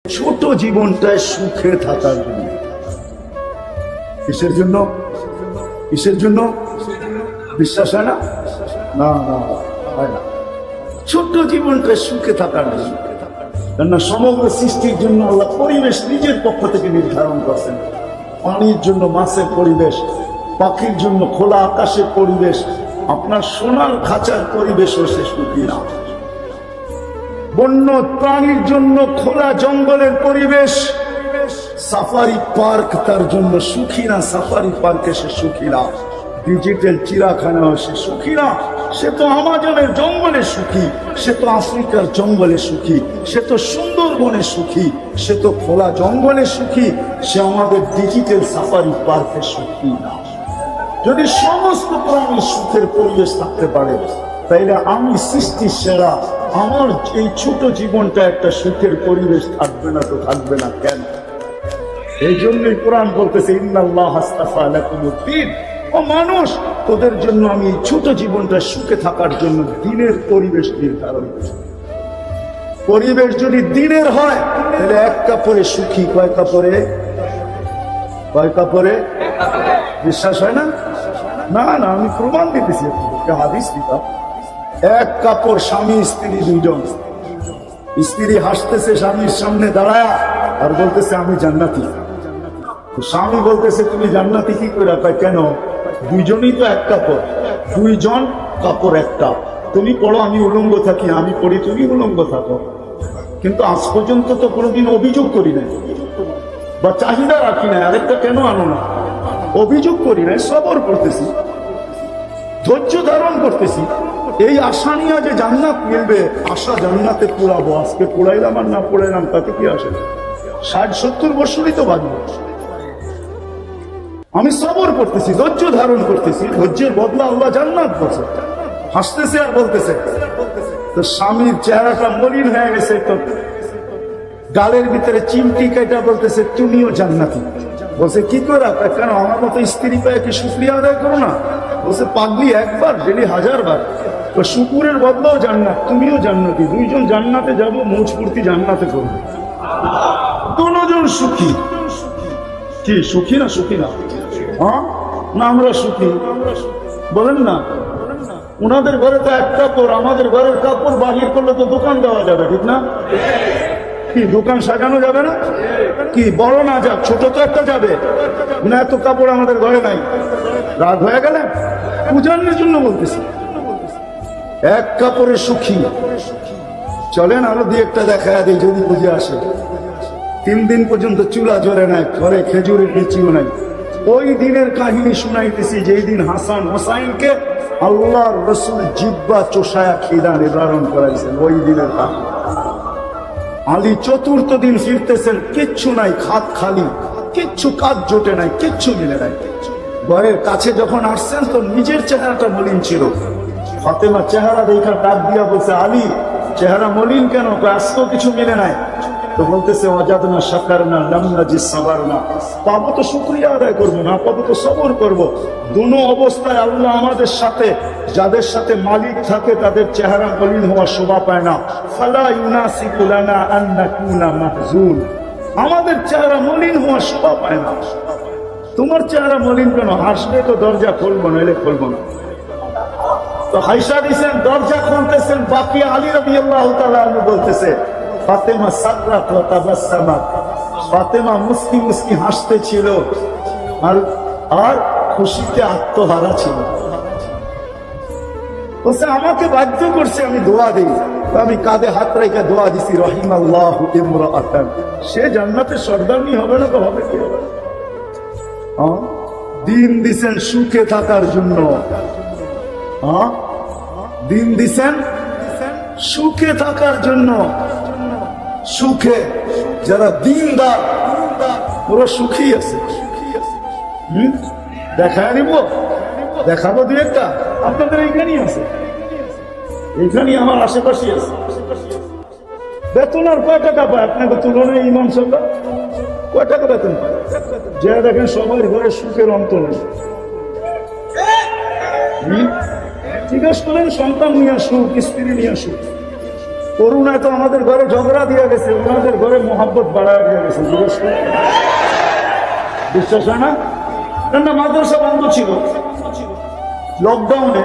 ছোট জীবনটায় সুখে থাকার জন্য। কিসের জন্য? কিসের জন্য? বিশ্বাস হয় না? না না হয় না। ছোট জীবনটায় সুখে থাকার জন্য। কেননা সমগ্র সৃষ্টির জন্য আল্লাহ পরিবেশ নিজের পক্ষ থেকে নির্ধারণ করছেন। পানির জন্য মাছের পরিবেশ, পাখির জন্য খোলা আকাশের পরিবেশ, আপনার সোনার খাঁচার পরিবেশও সে সুখী না। বন্য প্রাণীর জন্য খোলা জঙ্গলের পরিবেশ, সাফারি পার্ক তার জন্য সুখী না। সাফারি পার্কে সে সুখী না। ডিজিটাল চিড়াখানাও সে সুখী না। সে তো আমাজনের জঙ্গলে সুখী, সে তো আফ্রিকার জঙ্গলে সুখী, সে তো সুন্দরবনে সুখী, সে তো খোলা জঙ্গলে সুখী। সে আমাদের ডিজিটাল সাফারি পার্কে সুখী না। যদি সমস্ত প্রাণীর সুখের পরিবেশ থাকতে পারে, তাইলে আমি সৃষ্টির সেরা, আমার এই ছোট জীবনটা একটা সুখের পরিবেশ থাকবে না তো থাকবে না কেন? এই জন্যই কোরআন বলতেছে ইন্নাল্লাহ আস্তাফা লাকুমুদ্দীন, ও মানুষ, তোদের জন্য আমি এই ছোট জীবনটা সুখে থাকার জন্য দিনের পরিবেশ নির্ধারণ করছি। পরিবেশ যদি দিনের হয় তাহলে এক কাপড়ে সুখী, কয় কাপড়ে? কয় কাপড়ে? বিশ্বাস হয় না? না না, আমি প্রমাণ দিতেছি, হাদিস দিতাম। এক কাপড়, স্বামী স্ত্রী দুইজন। স্ত্রী হাসতেছে স্বামীর সামনে দাঁড়ায় আর বলতেছে আমি জান্নাতি। স্বামী বলতেছে তুমি জান্নাতি কি করে? কেন? দুইজনই তো এক কাপড়, দুইজন কাপড় একটা। তুমি পড়ো আমি উলঙ্গ থাকি, আমি পড়ি তুমি উলঙ্গ থাকো। কিন্তু আজ পর্যন্ত তো কোনোদিন অভিযোগ করি নাই বা চাহিদা রাখি নাই আরেকটা কেন আনো না। অভিযোগ করি নাই, সবর করতেছি, ধৈর্য ধারণ করতেছি। এই আশা নিয়ে যে জান্নাত মিলবে, আশা জান্নাতে পোড়াবো। আজকে পোড়াইলাম আর না পোড়াইলাম তাতে কি আসে? 60-70 বছরই তো বাঁচবো। আমি সবর করতেছি, ধৈর্য ধারণ করতেছি। ধৈর্যের বদলা আল্লাহ জান্নাত বলছে। হাসতেছে আর বলতেছে তো স্বামীর চেহারাটা মলিন হয়ে গেছে, তো গালের ভিতরে চিমটি কেটে বলতেছে তুমিও জান্নাতি। বলছে কি করে? কেন আমার মতো স্ত্রী পায় কি শুকরিয়া আদায় করো না? বলছে পাগলি, একবার ডেলি 1000 বার। তো শুকুরের বদলাও জান্নাত, তুমিও জান্নাতি। দুইজন জান্নাতে যাব, মৌজ ফুর্তি জান্নাতে করবো, দুজন সুখী। কি সুখী না? সুখী না? হ্যাঁ না, আমরা সুখী বলেন না। ওনাদের ঘরে তো এক কাপড়, আমাদের ঘরের কাপড় বাহির করলে তো দোকান দেওয়া যাবে, ঠিক না? কি দোকান সাজানো যাবে না? কি বড় না যাক, ছোট তো একটা যাবে না। এত কাপড় আমাদের ঘরে নাই, রাগ হয়ে গেলে পূজার জন্য বলতেছি এক কাপড়ে সুখী। চলেন আরো দিয়ে একটা দেখা দিই, যদি বুঝে আসে। 3 দিন পর্যন্ত চুলা জ্বরে নাই, ঘরে খেজুরের লিচিও নাই। ওই দিনের কাহিনী শুনাইতেছি, যেই দিন হাসান হোসাইনকে আল্লাহর রসুল জিব্বা চোষায়া খিদা নিবারণ করাইছেন। ওই দিনের কাহিনী। আলী 4র্থ দিন ফিরতেছেন, কিচ্ছু নাই, খাত খালি, কিচ্ছু কাজ জোটে নাই, কিচ্ছু মিলে নাই। ঘরের কাছে যখন আসছেন তো নিজের চেহারাটা মলিন ছিল। ফাতেমা চেহারা দেখা ডাক দিয়া বলছে আলী চেহারা মলিন কেন? আজকেও কিছু মিলে নাই। তো বলতেছে ওয়াজাদনা শাকারনা লাম নাজিদ সাবারনা, পাবো তো শুকরিয়া আদায় করবো, না পাবো তো সবর করবো। দুনো অবস্থায় আল্লাহ আমাদের সাথে, যাদের সাথে মালিক থাকে তাদের চেহারা মলিন হওয়া শোভা পায় না। ফালা ইউনাসিবু লানা আন নাকুনা মাহজুন, আমাদের চেহারা মলিন হওয়া শোভা পায় না। তোমার চেহারা মলিন কেন? হাসবে তো দরজা খুলবো, নইলে খুলবো না। তো হাইসা দিয়েছেন, দরজা খুলতেছেন, বাকি আলী রাদিয়াল্লাহু তাআলা আনহু বলতেছে ফাতেমা সাকরাত ওয়া তাবাসসামাত, ফাতেমা মুস্কি মুস্কি হাসতে ছিল আর খুশিতে আত্মহারা ছিল। বলছে আমাকে বাধ্য করছে আমি দোয়া দিই। আমি কাঁধে হাত রেখে দোয়া দিছি রহিমাল্লাহু ইমরাআতান, সে জান্নাতে সর্দারনি হবে না তো হবে কি হবে? দিন দিছেন সুখে থাকার জন্য। দিন দিছেন সুখে থাকার জন্য। সুখে যারা দিনদার ওরা সুখী আছে। দেখায় নিব, দেখাবো দু একটা। আপনাদের এইখানেই আছে, এইখানেই আমার আশেপাশে আছে। বেতন আর কয় টাকা পায় আপনাকে তুলনায়? ইমাম সাহেব কয় টাকা বেতন পায়? যে দেখেন সবার ঘরে সুখের অন্ত নেই। জিজ্ঞাসা করেন সন্তান নিয়ে আসুক, স্ত্রী নিয়ে আসুক, করুণায় তো আমাদের ঘরে ঝগড়া দিয়ে গেছে, ওনাদের ঘরে মোহাব্বত বাড়ায় দিয়ে গেছে। জিজ্ঞেস করে বিশ্বাস হয় না? কেননা মাদ্রাসা বন্ধ ছিল লকডাউনে।